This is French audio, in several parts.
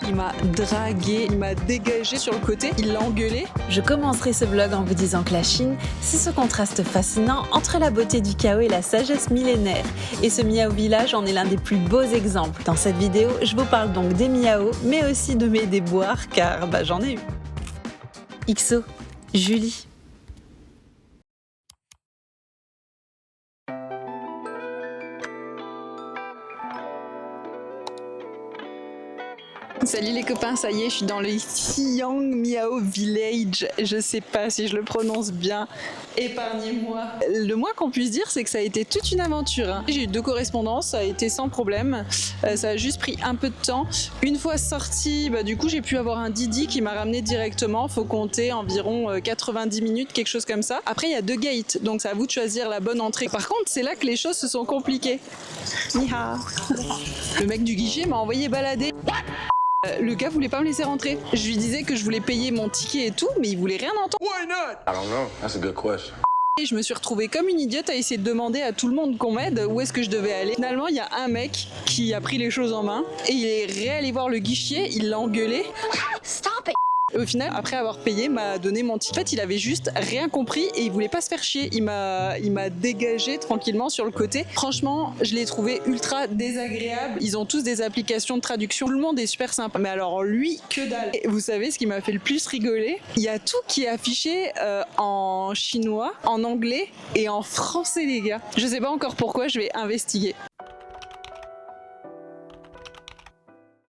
il m'a dragué, il m'a dégagé sur le côté, il l'a engueulé. Je commencerai ce vlog en vous disant que la Chine, c'est ce contraste fascinant entre la beauté du chaos et la sagesse millénaire. Et ce Miao Village en est l'un des plus beaux exemples. Dans cette vidéo, je vous parle donc des Miao, mais aussi de mes déboires, car j'en ai eu. XO, Julie. Salut les copains, ça y est, je suis dans le Xiang Miao Village. Je sais pas si je le prononce bien, épargnez-moi. Le moins qu'on puisse dire, c'est que ça a été toute une aventure, hein. J'ai eu 2 correspondances, ça a été sans problème. Ça a juste pris un peu de temps. Une fois sortie, du coup j'ai pu avoir un Didi qui m'a ramené directement. Faut compter environ 90 minutes, quelque chose comme ça. Après il y a 2 gates, donc c'est à vous de choisir la bonne entrée. Par contre, c'est là que les choses se sont compliquées. Ni-ha. Le mec du guichet m'a envoyé balader. Le gars voulait pas me laisser rentrer. Je lui disais que je voulais payer mon ticket et tout, mais il voulait rien entendre. Why not? I don't know. That's a good question. Et je me suis retrouvée comme une idiote à essayer de demander à tout le monde qu'on m'aide où est-ce que je devais aller. Finalement, il y a un mec qui a pris les choses en main et il est réallé voir le guichet, il l'a engueulé. Stop it! Au final, après avoir payé, m'a donné mon ticket. En fait, il avait juste rien compris et il voulait pas se faire chier. Il m'a dégagé tranquillement sur le côté. Franchement, je l'ai trouvé ultra désagréable. Ils ont tous des applications de traduction. Tout le monde est super sympa. Mais alors lui, que dalle. Et vous savez ce qui m'a fait le plus rigoler? Il y a tout qui est affiché en chinois, en anglais et en français, les gars. Je sais pas encore pourquoi, je vais investiguer.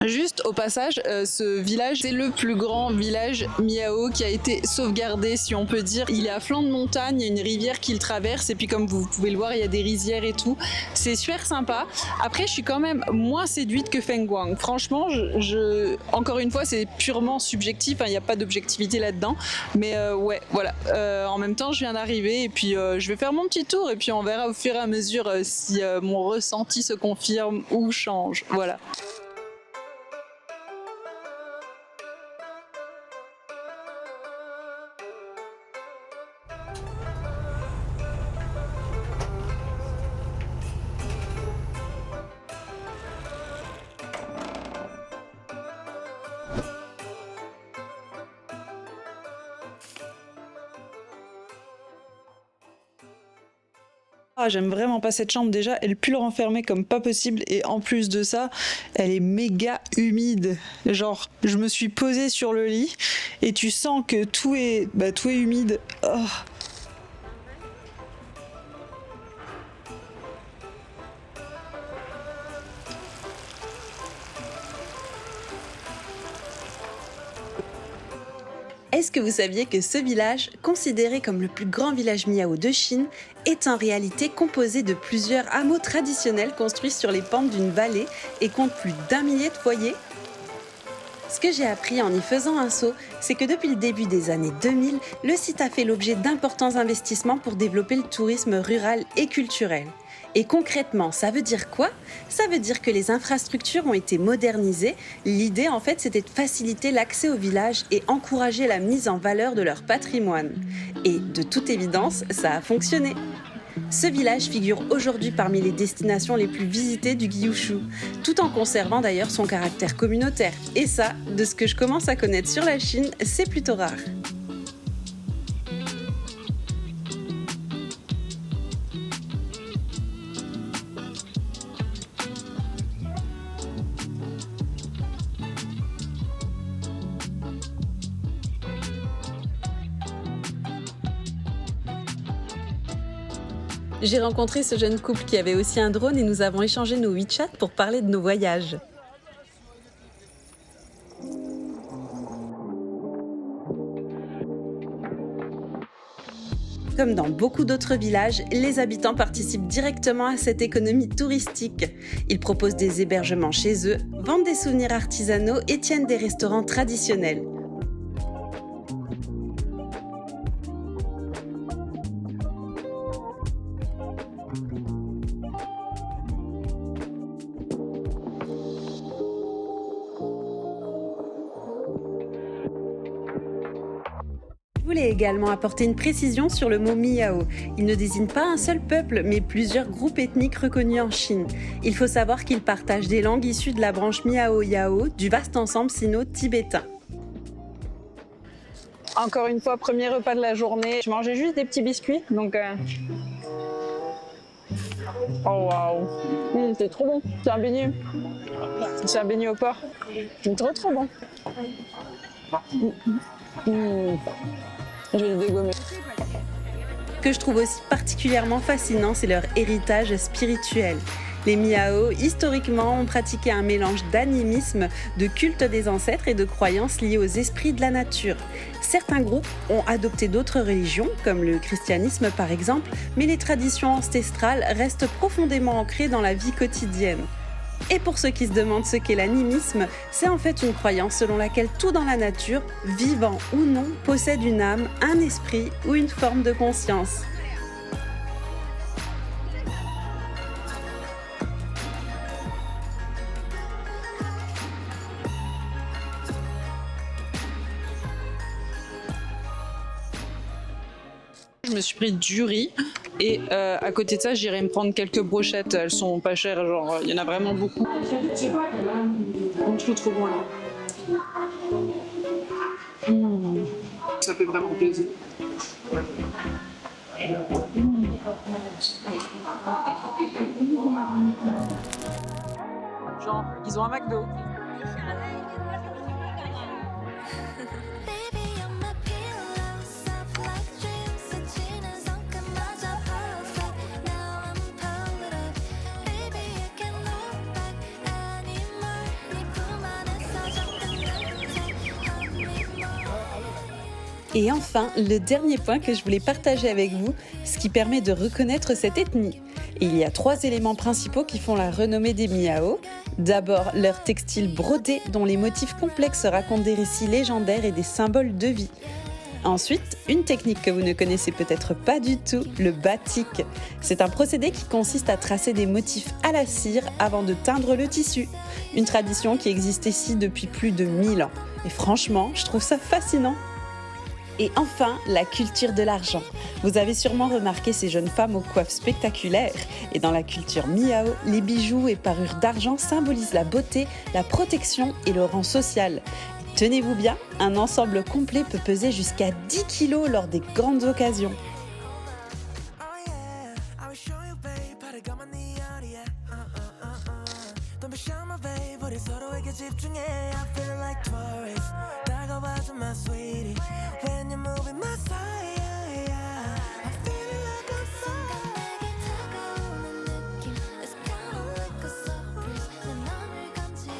Juste au passage, ce village, c'est le plus grand village Miao qui a été sauvegardé, si on peut dire. Il est à flanc de montagne, il y a une rivière qui le traverse et puis comme vous pouvez le voir, il y a des rizières et tout. C'est super sympa. Après, je suis quand même moins séduite que Feng Guang. Franchement, encore une fois, c'est purement subjectif, hein, il n'y a pas d'objectivité là-dedans. Mais ouais, voilà. En même temps, je viens d'arriver et puis je vais faire mon petit tour et puis on verra au fur et à mesure si mon ressenti se confirme ou change. Voilà. Ah, j'aime vraiment pas cette chambre déjà, elle pue le renfermer comme pas possible et en plus de ça, elle est méga humide. Genre, je me suis posée sur le lit et tu sens que tout est humide. Oh. Est-ce que vous saviez que ce village, considéré comme le plus grand village Miao de Chine, est en réalité composé de plusieurs hameaux traditionnels construits sur les pentes d'une vallée et compte plus d'1 millier de foyers? Ce que j'ai appris en y faisant un saut, c'est que depuis le début des années 2000, le site a fait l'objet d'importants investissements pour développer le tourisme rural et culturel. Et concrètement, ça veut dire quoi? Ça veut dire que les infrastructures ont été modernisées. L'idée, en fait, c'était de faciliter l'accès au village et encourager la mise en valeur de leur patrimoine. Et de toute évidence, ça a fonctionné. Ce village figure aujourd'hui parmi les destinations les plus visitées du Kyushu, tout en conservant d'ailleurs son caractère communautaire. Et ça, de ce que je commence à connaître sur la Chine, c'est plutôt rare. J'ai rencontré ce jeune couple qui avait aussi un drone et nous avons échangé nos WeChat pour parler de nos voyages. Comme dans beaucoup d'autres villages, les habitants participent directement à cette économie touristique. Ils proposent des hébergements chez eux, vendent des souvenirs artisanaux et tiennent des restaurants traditionnels. Je voulais également apporter une précision sur le mot Miao. Il ne désigne pas un seul peuple, mais plusieurs groupes ethniques reconnus en Chine. Il faut savoir qu'ils partagent des langues issues de la branche Miao-Yao du vaste ensemble sino-tibétain. Encore une fois, premier repas de la journée. Je mangeais juste des petits biscuits, donc... Oh waouh, c'est trop bon. C'est un beignet. C'est un beignet au porc. C'est trop bon. Je vais le dégommer. Ce que je trouve aussi particulièrement fascinant, c'est leur héritage spirituel. Les Miao, historiquement, ont pratiqué un mélange d'animisme, de culte des ancêtres et de croyances liées aux esprits de la nature. Certains groupes ont adopté d'autres religions, comme le christianisme par exemple, mais les traditions ancestrales restent profondément ancrées dans la vie quotidienne. Et pour ceux qui se demandent ce qu'est l'animisme, c'est en fait une croyance selon laquelle tout dans la nature, vivant ou non, possède une âme, un esprit ou une forme de conscience. Je me suis pris du riz et à côté de ça, j'irai me prendre quelques brochettes. Elles sont pas chères, genre il y en a vraiment beaucoup. Je trouve trop bon là. Ça fait vraiment plaisir. Genre, ils ont un McDo. Et enfin, le dernier point que je voulais partager avec vous, ce qui permet de reconnaître cette ethnie. Et il y a 3 éléments principaux qui font la renommée des Miao. D'abord, leur textile brodé dont les motifs complexes racontent des récits légendaires et des symboles de vie. Ensuite, une technique que vous ne connaissez peut-être pas du tout, le batik. C'est un procédé qui consiste à tracer des motifs à la cire avant de teindre le tissu. Une tradition qui existe ici depuis plus de 1000 ans. Et franchement, je trouve ça fascinant. Et enfin, la culture de l'argent. Vous avez sûrement remarqué ces jeunes femmes aux coiffes spectaculaires. Et dans la culture Miao, les bijoux et parures d'argent symbolisent la beauté, la protection et le rang social. Et tenez-vous bien, un ensemble complet peut peser jusqu'à 10 kilos lors des grandes occasions.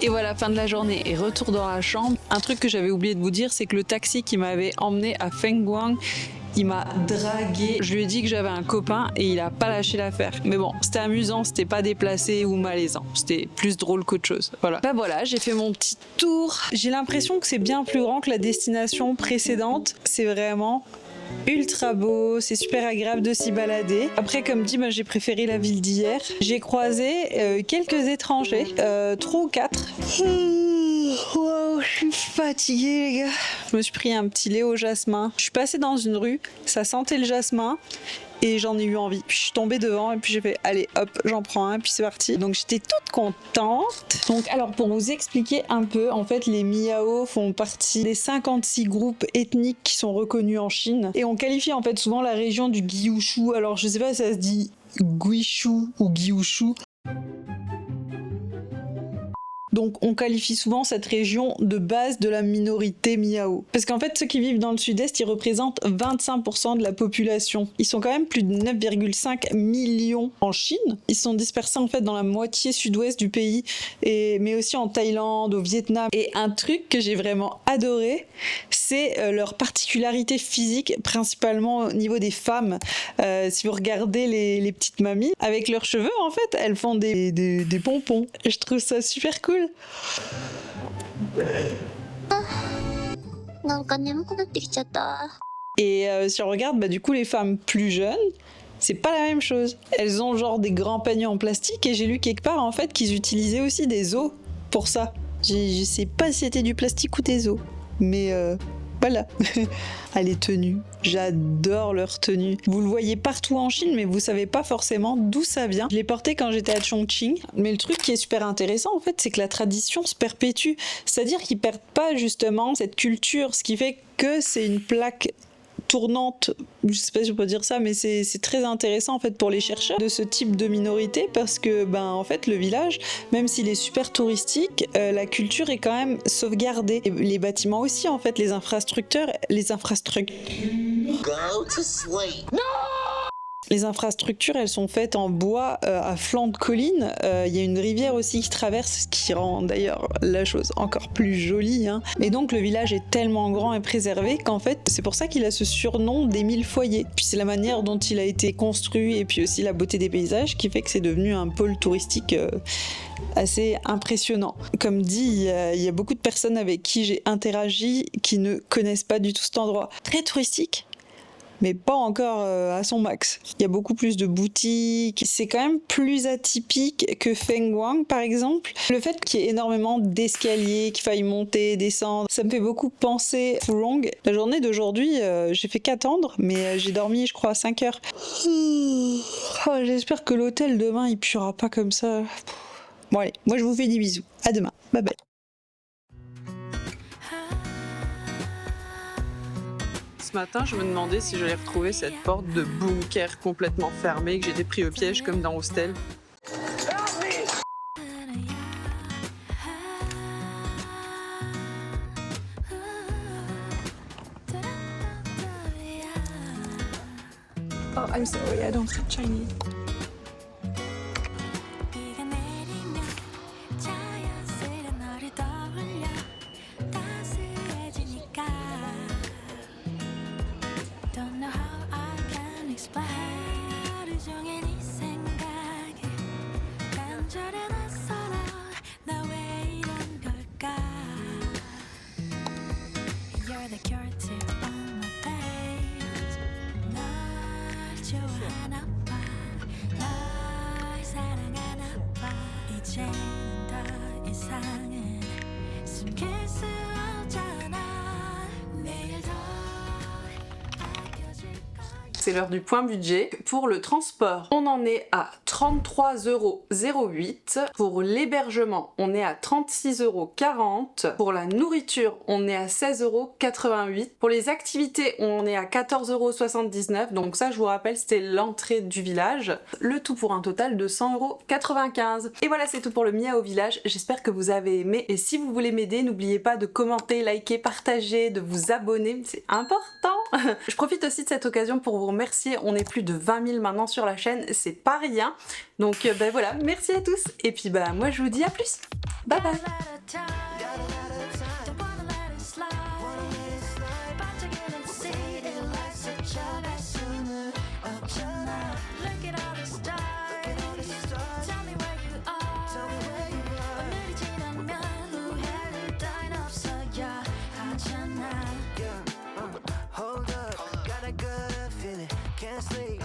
Et voilà, fin de la journée et retour dans la chambre. Un truc que j'avais oublié de vous dire, c'est que le taxi qui m'avait emmené à Fengguang, il m'a dragué. Je lui ai dit que j'avais un copain et il a pas lâché l'affaire. Mais bon, c'était amusant, c'était pas déplacé ou malaisant. C'était plus drôle qu'autre chose. Voilà. Bah voilà, j'ai fait mon petit tour. J'ai l'impression que c'est bien plus grand que la destination précédente. C'est vraiment ultra beau, c'est super agréable de s'y balader. Après, comme dit, j'ai préféré la ville d'hier. J'ai croisé quelques étrangers, 3 ou 4. Wow, je suis fatiguée les gars. Je me suis pris un petit lait au jasmin. Je suis passée dans une rue, ça sentait le jasmin. Et j'en ai eu envie. Puis je suis tombée devant et puis j'ai fait allez hop, j'en prends un, puis c'est parti. Donc j'étais toute contente. Donc alors pour vous expliquer un peu, en fait les Miao font partie des 56 groupes ethniques qui sont reconnus en Chine. Et on qualifie en fait souvent la région du Guizhou. Alors je sais pas si ça se dit Guizhou ou Guizhou. Donc on qualifie souvent cette région de base de la minorité Miao. Parce qu'en fait, ceux qui vivent dans le sud-est, ils représentent 25% de la population. Ils sont quand même plus de 9,5 millions en Chine. Ils sont dispersés en fait dans la moitié sud-ouest du pays, mais aussi en Thaïlande, au Vietnam. Et un truc que j'ai vraiment adoré, c'est leur particularité physique, principalement au niveau des femmes. Si vous regardez les petites mamies, avec leurs cheveux, en fait, elles font des pompons. Et je trouve ça super cool. Et si on regarde, du coup, les femmes plus jeunes, c'est pas la même chose. Elles ont genre des grands paniers en plastique et j'ai lu quelque part en fait qu'ils utilisaient aussi des os pour ça. Je sais pas si c'était du plastique ou des os, mais Voilà. Ah, les tenues, j'adore leurs tenues. Vous le voyez partout en Chine, mais vous savez pas forcément d'où ça vient. Je l'ai porté quand j'étais à Chongqing, mais le truc qui est super intéressant en fait, c'est que la tradition se perpétue. C'est-à-dire qu'ils perdent pas justement cette culture, ce qui fait que c'est une plaque tournante, je sais pas si je peux dire ça, mais c'est très intéressant en fait pour les chercheurs de ce type de minorité parce que en fait le village, même s'il est super touristique, la culture est quand même sauvegardée. Et les bâtiments aussi en fait, les infrastructures. Go to sleep. Les infrastructures, elles sont faites en bois à flanc de colline. Il y a une rivière aussi qui traverse, ce qui rend d'ailleurs la chose encore plus jolie. Hein. Et donc le village est tellement grand et préservé qu'en fait, c'est pour ça qu'il a ce surnom des 1000 foyers. Puis c'est la manière dont il a été construit et puis aussi la beauté des paysages qui fait que c'est devenu un pôle touristique assez impressionnant. Comme dit, il y a beaucoup de personnes avec qui j'ai interagi qui ne connaissent pas du tout cet endroit. Très touristique, mais pas encore à son max. Il y a beaucoup plus de boutiques. C'est quand même plus atypique que Fengguang, par exemple. Le fait qu'il y ait énormément d'escaliers, qu'il faille monter, descendre, ça me fait beaucoup penser à Furong. La journée d'aujourd'hui, j'ai fait qu'attendre, mais j'ai dormi, je crois, à 5 heures. Oh, j'espère que l'hôtel demain, il puera pas comme ça. Bon allez, moi je vous fais des bisous. À demain. Bye bye. Ce matin, je me demandais si j'allais retrouver cette porte de bunker complètement fermée, que j'étais pris au piège comme dans Hostel. Oh, I'm sorry, I don't speak Chinese. C'est l'heure du point budget. Pour le transport, on en est à 33,08 €. Pour l'hébergement, on est à 36,40 €. Pour la nourriture, on est à 16,88 €. Pour les activités, on est à 14,79 €. Donc ça, je vous rappelle, c'était l'entrée du village. Le tout pour un total de 100,95 €. Et voilà, c'est tout pour le Miao Village. J'espère que vous avez aimé. Et si vous voulez m'aider, n'oubliez pas de commenter, liker, partager, de vous abonner. C'est important. Je profite aussi de cette occasion pour vous remercier. On est plus de 20 000 maintenant sur la chaîne. C'est pas rien. Donc voilà, merci à tous. Et puis moi je vous dis à plus. Bye bye. Hold up, got a good feeling, can't sleep.